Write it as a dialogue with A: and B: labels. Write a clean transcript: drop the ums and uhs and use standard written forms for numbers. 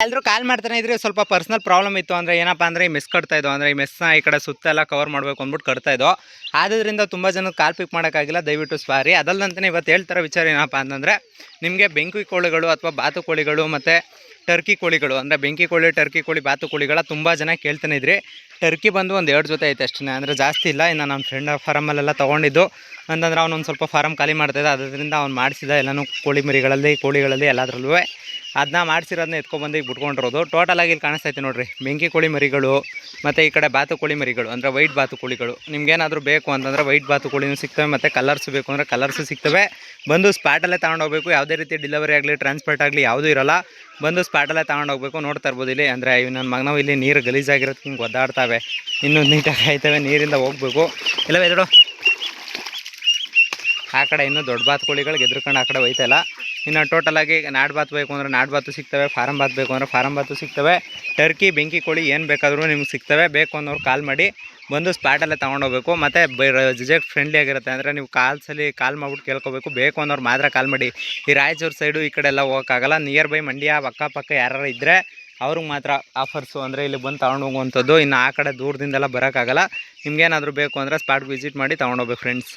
A: ಎಲ್ಲರೂ ಕಾಲ್ ಮಾಡ್ತಾನೆ ಇದ್ರೆ ಸ್ವಲ್ಪ ಪರ್ಸನಲ್ ಪ್ರಾಬ್ಲಮ್ ಇತ್ತು. ಅಂದರೆ ಏನಪ್ಪ ಅಂದರೆ ಈ ಮೆಸ್ ಕಟ್ತಾ ಇದ್ದೋ, ಅಂದರೆ ಈ ಮೆಸ್ನ ಈ ಕಡೆ ಸುತ್ತೆಲ್ಲ ಕವರ್ ಮಾಡಬೇಕು ಅಂದ್ಬಿಟ್ಟು ಕಟ್ತಾ ಇದ್ದೋ. ಆದ್ದರಿಂದ ತುಂಬ ಜನಕ್ಕೆ ಕಾಲ್ ಪಿಕ್ ಮಾಡೋಕ್ಕಾಗಿಲ್ಲ, ದಯವಿಟ್ಟು ಸಾರಿ. ಅದಲ್ಲಂತಲೇ ಇವತ್ತು ಹೇಳ್ತಾರೋ ವಿಚಾರ ಏನಪ್ಪ ಅಂತಂದರೆ, ನಿಮಗೆ ಬೆಂಕಿ ಕೋಳಿಗಳು ಅಥವಾ ಬಾತುಕೋಳಿಗಳು ಮತ್ತು ಟರ್ಕಿ ಕೋಳಿಗಳು, ಅಂದರೆ ಬೆಂಕಿ ಕೋಳಿ, ಟರ್ಕಿ ಕೋಳಿ, ಬಾತುಕೋಳಿಗಳ ತುಂಬ ಜನ ಕೇಳ್ತಾನೆ ಇದ್ರಿ. ಟರ್ಕಿ ಬಂದು ಒಂದು 2 ಜೊತೆ ಐತೆ ಅಷ್ಟೇ, ಅಂದರೆ ಜಾಸ್ತಿ ಇಲ್ಲ. ಇನ್ನು ನಮ್ಮ ಫ್ರೆಂಡ್ ಫಾರಮಲ್ಲೆಲ್ಲ ತೊಗೊಂಡಿದ್ದು ಅಂತಂದ್ರೆ ಅವನೊಂದು ಸ್ವಲ್ಪ ಫಾರಮ್ ಖಾಲಿ ಮಾಡ್ತಾಯಿದ್ದ, ಅದರಿಂದ ಅವ್ನು ಮಾಡಿಸಿದ ಎಲ್ಲನೂ ಕೋಳಿ ಮರಿಗಳಲ್ಲಿ, ಕೋಳಿಗಳಲ್ಲಿ ಎಲ್ಲದರಲ್ಲೂ ಅದನ್ನ ಮಾಡಿಸಿರೋದನ್ನ ಎತ್ಕೊಬಂದು ಈಗ ಬಿಟ್ಕೊಂಡಿರೋದು. ಟೋಟಲಾಗಿ ಇಲ್ಲಿ ಕಾಣಿಸ್ತೈತೆ ನೋಡಿರಿ, ಬೆಂಕಿ ಕೋಳಿ ಮರಿಗಳು ಮತ್ತು ಈ ಕಡೆ ಬಾತುಕೋಳಿ ಮರಿಗಳು, ಅಂದರೆ ವೈಟ್ ಬಾತುಕೋಳಿಗಳು. ನಿಮ್ಗೇನಾದರೂ ಬೇಕು ಅಂತಂದರೆ ವೈಟ್ ಬಾತುಕೋಳಿನೂ ಸಿಗ್ತವೆ, ಮತ್ತು ಕಲರ್ಸ್ ಬೇಕು ಅಂದರೆ ಕಲರ್ಸು ಸಿಗ್ತವೆ. ಬಂದು ಸ್ಪಾಟಲ್ಲೇ ತೊಗೊಂಡೋಗ್ಬೇಕು. ಯಾವುದೇ ರೀತಿ ಡೆಲಿವರಿ ಆಗಲಿ, ಟ್ರಾನ್ಸ್ಪೋರ್ಟ್ ಆಗಲಿ ಯಾವುದೂ ಇರೋಲ್ಲ. ಬಂದು ಸ್ಪಾಟಲ್ಲೇ ತೊಗೊಂಡೋಗ್ಬೇಕು. ನೋಡ್ತಾ ಇರ್ಬೋದು ಇಲ್ಲಿ, ಅಂದರೆ ಇವು ನನ್ನ ಮಗನವು ಇಲ್ಲಿ ನೀರು ಗಲೀಜಾಗಿರೋದು ಹಿಂಗೆ ಒದ್ದಾಡ್ತಾವೆ, ಇನ್ನೂ ನೀಟಾಗಿ ಆಯ್ತವೆ, ನೀರಿಂದ ಹೋಗ್ಬೇಕು. ಇಲ್ಲವೇ ಎದುರು ಆ ಕಡೆ ಇನ್ನೂ ದೊಡ್ಡ ಬಾತುಕೋಳಿಗಳಿಗೆ ಎದ್ರುಕೊಂಡು ಆ ಕಡೆ ಹೋಯ್ತಾಯಿಲ್ಲ. ಇನ್ನು ಟೋಟಲಾಗಿ ನಾಡು ಬಾತು ಬೇಕು ಅಂದರೆ ನಾಡು ಬಾತು ಸಿಗ್ತವೆ, ಫಾರಮ್ ಬಾತ್ ಬೇಕು ಅಂದರೆ ಫಾರಮ್ ಬಾತು ಸಿಗ್ತವೆ. ಟರ್ಕಿ, ಬೆಂಕಿ ಕೋಳಿ ಏನು ಬೇಕಾದರೂ ನಿಮ್ಗೆ ಸಿಗ್ತವೆ. ಬೇಕು ಅನ್ನೋರು ಕಾಲ್ ಮಾಡಿ ಬಂದು ಸ್ಪಾಟಲ್ಲೇ ತೊಗೊಂಡೋಗ್ಬೇಕು. ಮತ್ತು ರಿಜೆಕ್ಟ್ ಫ್ರೆಂಡ್ಲಿ ಆಗಿರುತ್ತೆ, ಅಂದರೆ ನೀವು ಕಾಲ್ ಮಾಡ್ಬಿಟ್ಟು ಕೇಳ್ಕೋಬೇಕು. ಬೇಕು ಅನ್ನೋರು ಮಾತ್ರ ಕಾಲ್ ಮಾಡಿ. ಈ ರಾಯಚೂರು ಸೈಡು ಈ ಕಡೆ ಎಲ್ಲ ಹೋಗೋಕ್ಕಾಗಲ್ಲ. ನಿಯರ್ ಬೈ ಮಂಡ್ಯ ಅಕ್ಕಪಕ್ಕ ಯಾರು ಇದ್ದರೆ ಅವ್ರಿಗೆ ಮಾತ್ರ ಆಫರ್ಸು, ಅಂದರೆ ಇಲ್ಲಿ ಬಂದು ತೊಗೊಂಡು ಹೋಗುವಂಥದ್ದು. ಇನ್ನು ಆ ಕಡೆ ದೂರದಿಂದೆಲ್ಲ ಬರೋಕ್ಕಾಗಲ್ಲ. ನಿಮ್ಗೇನಾದರೂ ಬೇಕು ಅಂದರೆ ಸ್ಪಾಟ್ಗೆ ವಿಸಿಟ್ ಮಾಡಿ ತೊಗೊಂಡೋಗ್ಬೇಕು ಫ್ರೆಂಡ್ಸ್.